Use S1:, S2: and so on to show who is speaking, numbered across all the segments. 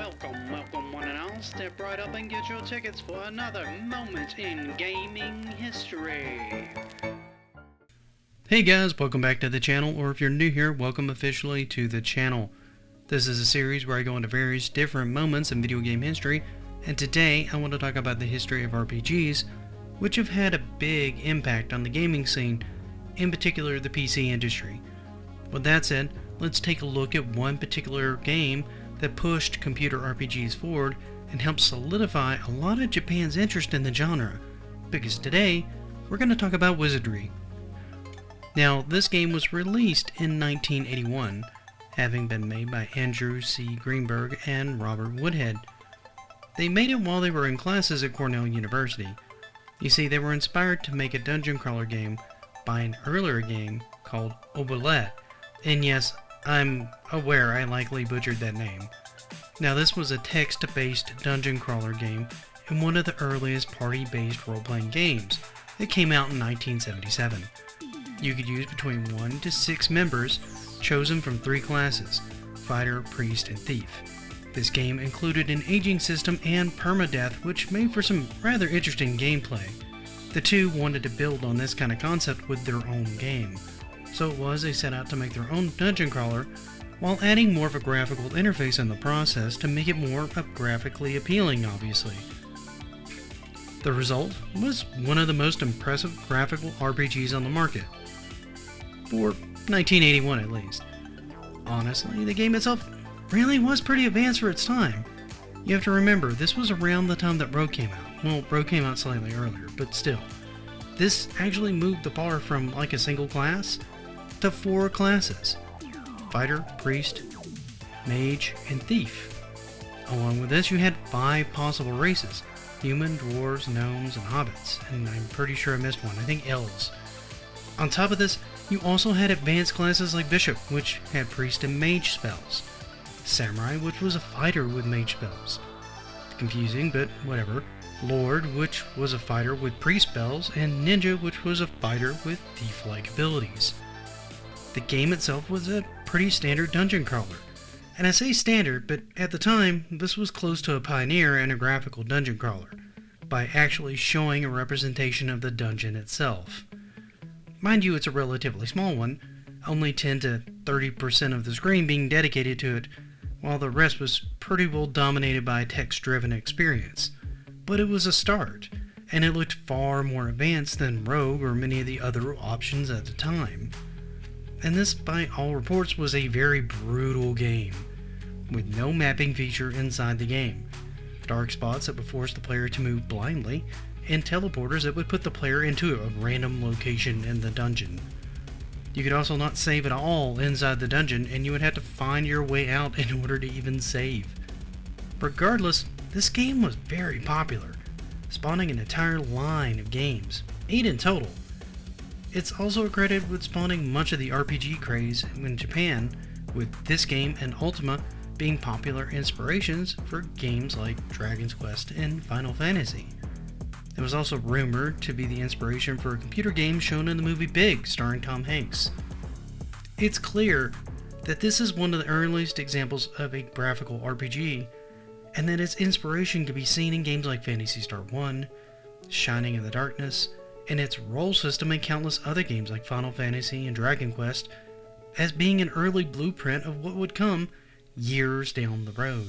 S1: Welcome one and all. Step right up and get your tickets for another moment in gaming history.
S2: Hey guys, welcome back to the channel, or if you're new here, welcome officially to the channel. This is a series where I go into various different moments in video game history, and today I want to talk about the history of RPGs, which have had a big impact on the gaming scene, in particular the PC industry. With that said, let's take a look at one particular game that pushed computer RPGs forward and helped solidify a lot of Japan's interest in the genre, because today we're going to talk about Wizardry. Now, this game was released in 1981, having been made by Andrew C. Greenberg and Robert Woodhead. They made it while they were in classes at Cornell University. You see, they were inspired to make a dungeon crawler game by an earlier game called Oubliette, and yes, I'm aware I likely butchered that name. Now, this was a text-based dungeon crawler game and one of the earliest party-based role-playing games. It came out in 1977. You could use between 1 to 6 members, chosen from 3 classes: fighter, priest, and thief. This game included an aging system and permadeath, which made for some rather interesting gameplay. The two wanted to build on this kind of concept with their own game, so it was they set out to make their own dungeon crawler, while adding more of a graphical interface in the process to make it more graphically appealing, obviously. The result was one of the most impressive graphical RPGs on the market, for 1981 at least. Honestly, the game itself really was pretty advanced for its time. You have to remember, this was around the time that Rogue came out. Well, Rogue came out slightly earlier, but still. This actually moved the bar from like a single class to 4 classes: fighter, priest, mage, and thief. Along with this, you had 5 possible races: human, dwarves, gnomes, and hobbits, and I'm pretty sure I missed one, I think elves. On top of this, you also had advanced classes like bishop, which had priest and mage spells; samurai, which was a fighter with mage spells. Confusing, but whatever. Lord, which was a fighter with priest spells; and ninja, which was a fighter with thief-like abilities. The game itself was a pretty standard dungeon crawler. And I say standard, but at the time, this was close to a pioneer in a graphical dungeon crawler, by actually showing a representation of the dungeon itself. Mind you, it's a relatively small one, only 10 to 30% of the screen being dedicated to it, while the rest was pretty well dominated by a text-driven experience. But it was a start, and it looked far more advanced than Rogue or many of the other options at the time. And this, by all reports, was a very brutal game, with no mapping feature inside the game, dark spots that would force the player to move blindly, and teleporters that would put the player into a random location in the dungeon. You could also not save at all inside the dungeon, and you would have to find your way out in order to even save. Regardless, this game was very popular, spawning an entire line of games, 8 in total. It's also credited with spawning much of the RPG craze in Japan, with this game and Ultima being popular inspirations for games like Dragon's Quest and Final Fantasy. It was also rumored to be the inspiration for a computer game shown in the movie Big, starring Tom Hanks. It's clear that this is one of the earliest examples of a graphical RPG, and that its inspiration can be seen in games like Phantasy Star 1, Shining in the Darkness, and its role system in countless other games like Final Fantasy and Dragon Quest, as being an early blueprint of what would come years down the road.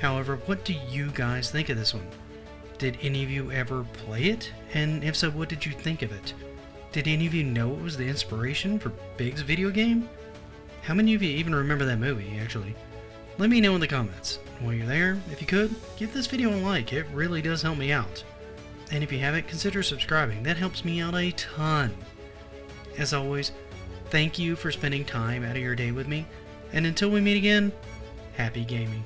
S2: However, what do you guys think of this one? Did any of you ever play it? And if so, what did you think of it? Did any of you know it was the inspiration for Big's video game? How many of you even remember that movie, actually? Let me know in the comments. While you're there, if you could, give this video a like, it really does help me out. And if you haven't, consider subscribing, that helps me out a ton. As always, thank you for spending time out of your day with me, and until we meet again, happy gaming.